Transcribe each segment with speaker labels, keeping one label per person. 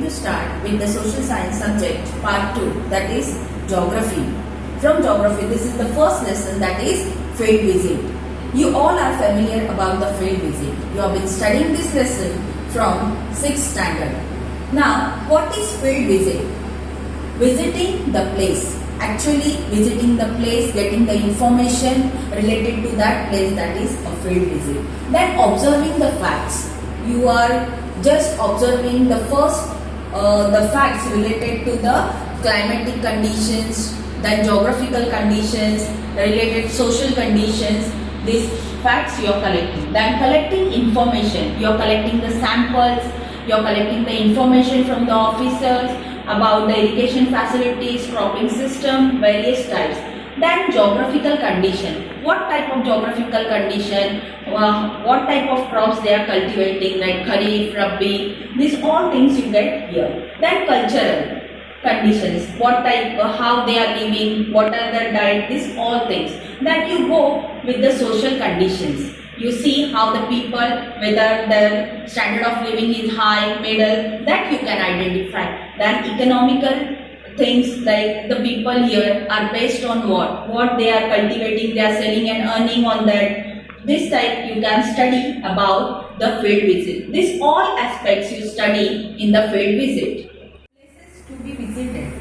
Speaker 1: to start with the social science subject part 2, that is geography. From geography, this is the first lesson, that is field visit. You all are familiar about the field visit. You have been studying this lesson from 6th standard. Now, what is field visit? Visiting the place. Actually visiting the place, getting the information related to that place, that is a field visit. Then observing the facts. You are just observing the facts related to the climatic conditions, then geographical conditions, related social conditions. These facts you are collecting. Then collecting information. You are collecting the samples. You are collecting the information from the officers about the irrigation facilities, cropping system, various types. Then geographical condition. What type of geographical condition? What type of crops they are cultivating, like kharif, rabi. These all things you get here. Then cultural conditions. What type, how they are living, what are their diet. These all things. Then you go with the social conditions. You see how the people, whether their standard of living is high, middle, that you can identify. Then economical things, like the people here are based on what they are cultivating, they are selling and earning on that. This type you can study about the field visit. These all aspects you study in the field visit. Places to be visited.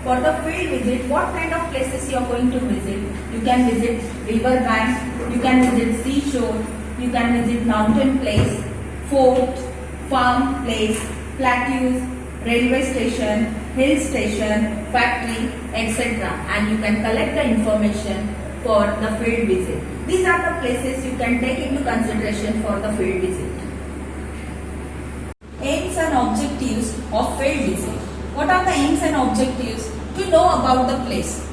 Speaker 1: For the field visit, what kind of places you are going to visit? You can visit river banks, you can visit seashore, you can visit mountain place, fort, farm place, plateaus, railway station, hill station, factory, etc. And you can collect the information for the field visit. These are the places you can take into consideration for the field visit. Aims and objectives of field visit. What are the aims and objectives? To know about the place.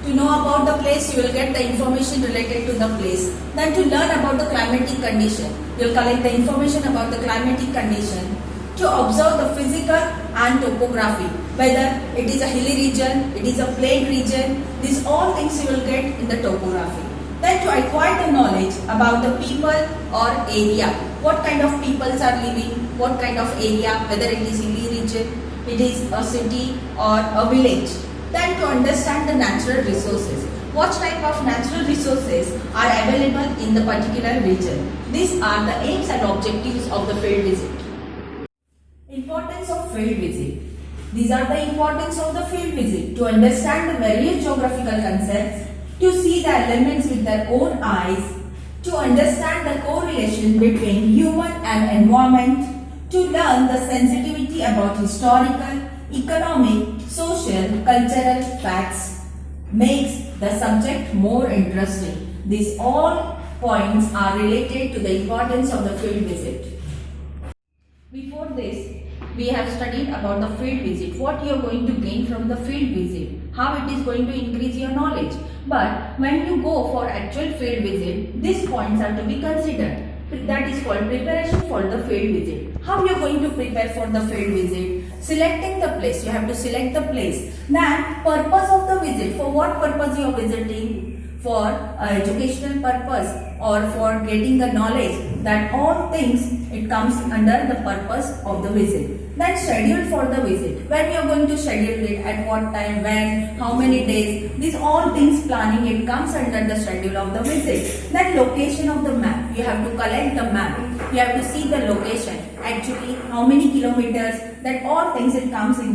Speaker 1: To know about the place, you will get the information related to the place. Then to learn about the climatic condition. You will collect the information about the climatic condition. To observe the physical and topography. Whether it is a hilly region, it is a plain region. These all things you will get in the topography. Then to acquire the knowledge about the people or area. What kind of peoples are living, what kind of area, whether it is hilly region, it is a city or a village. Then to understand the natural resources. What type of natural resources are available in the particular region. These are the aims and objectives of the field visit. Importance of field visit. These are the importance of the field visit. To understand the various geographical concepts, to see the elements with their own eyes, to understand the correlation between human and environment, to learn the sensitivity about historical, economic, social, cultural facts, makes the subject more interesting. These all points are related to the importance of the field visit. Before this, we have studied about the field visit, what you are going to gain from the field visit, how it is going to increase your knowledge. But when you go for actual field visit, these points are to be considered. That is called preparation for the field visit. How you are going to prepare for the field visit? Selecting the place. You have to select the place. Then purpose of the visit. For what purpose you are visiting? For educational purpose or for getting the knowledge. That all things, it comes under the purpose of the visit. Then schedule for the visit. When you are going to schedule it, at what time, when, how many days. These all things planning, it comes under the schedule of the visit. Then location of the map. You have to collect the map. You have to see the location. Actually, how many kilometers. That all things, it comes in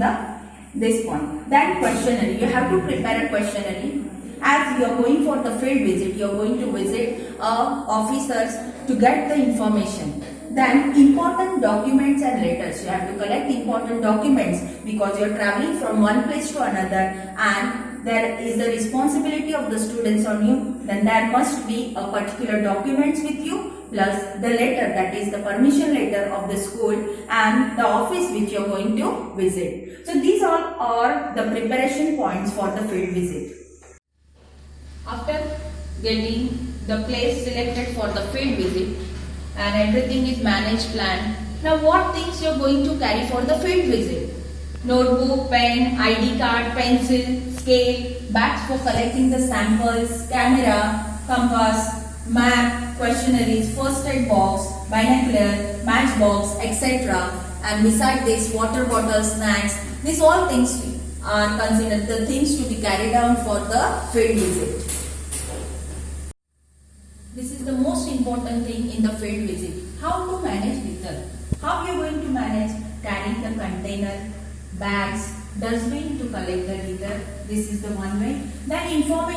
Speaker 1: this point. Then questionnaire. You have to prepare a questionnaire. As you are going for the field visit, you are going to visit officers to get the information. Then important documents and letters. You have to collect important documents because you are traveling from one place to another and there is the responsibility of the students on you. Then there must be a particular documents with you plus the letter, that is the permission letter of the school and the office which you are going to visit. So these all are the preparation points for the field visit. After getting the place selected for the field visit and everything is managed, planned, now what things you are going to carry for the field visit? Notebook, pen, ID card, pencil, scale, bags for collecting the samples, camera, compass, map, questionnaires, first aid box, binocular, matchbox, etc. and beside this water bottle, snacks, these all things are considered the things to be carried out for the field visit. This is the most important thing in the field visit. How to manage litter. How you are going to manage carrying the container, bags, dustbin to collect the litter. This is the one way. Then inform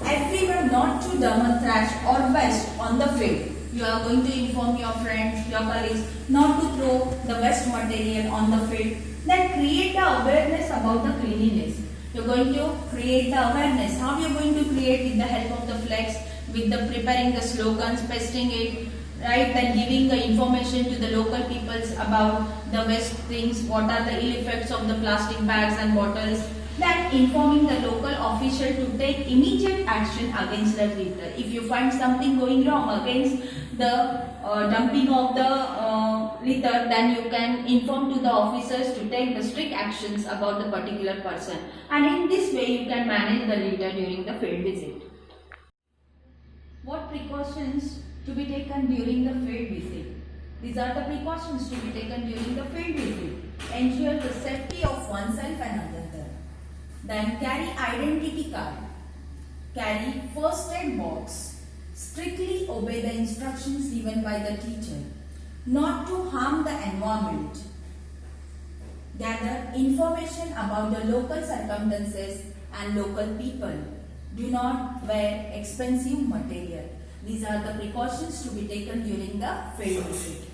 Speaker 1: everyone not to dump trash or waste on the field. You are going to inform your friends, your colleagues not to throw the waste material on the field. Then create the awareness about the cleanliness. You are going to create the awareness. How you are going to create with the help of the flags, with the preparing the slogans, pasting it, right, then giving the information to the local peoples about the waste things, what are the ill effects of the plastic bags and bottles, then informing the local official to take immediate action against the litter. If you find something going wrong against the dumping of the litter, then you can inform to the officers to take the strict actions about the particular person, and in this way you can manage the litter during the field visit. What precautions to be taken during the field visit? These are the precautions to be taken during the field visit. Ensure the safety of oneself and another. Then carry identity card. Carry first aid box. Strictly obey the instructions given by the teacher. Not to harm the environment. Gather information about the local circumstances and local people. Do not wear expensive material. These are the precautions to be taken during the field visit.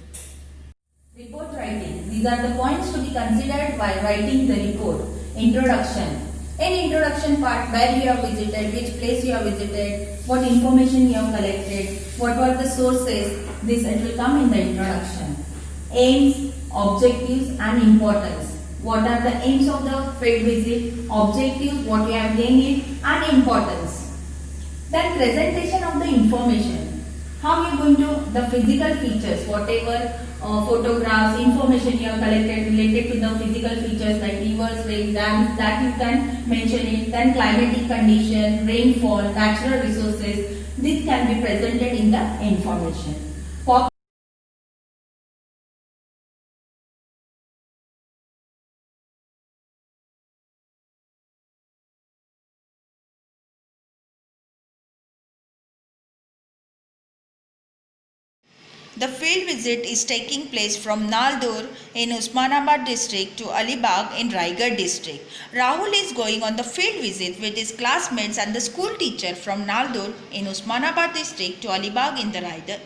Speaker 1: Report writing. These are the points to be considered while writing the report. Introduction. In introduction part, where you have visited, which place you have visited, what information you have collected, what were the sources, this it will come in the introduction. Aims, objectives and importance. What are the aims of the field visit, objectives, what you have gained it, and importance. Then presentation of the information. How you are going to, the physical features, whatever photographs, information you have collected related to the physical features like rivers, lakes, dams, that you can mention it. Then climatic condition, rainfall, natural resources, this can be presented in the information.
Speaker 2: The field visit is taking place from Naldur in Osmanabad district to Alibag in Raigad district. Rahul is going on the field visit with his classmates and the school teacher from Naldur in Osmanabad district to Alibag in the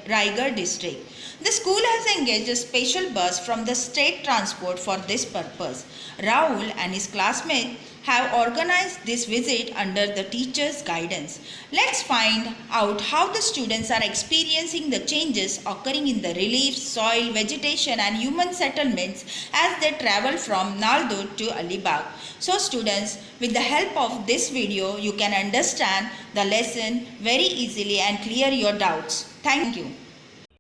Speaker 2: Raigad district. The school has engaged a special bus from the state transport for this purpose. Rahul and his classmates have organized this visit under the teacher's guidance. Let's find out how the students are experiencing the changes occurring in the reliefs, soil, vegetation and human settlements as they travel from Naldur to Alibag. So students, with the help of this video, you can understand the lesson very easily and clear your doubts. Thank you.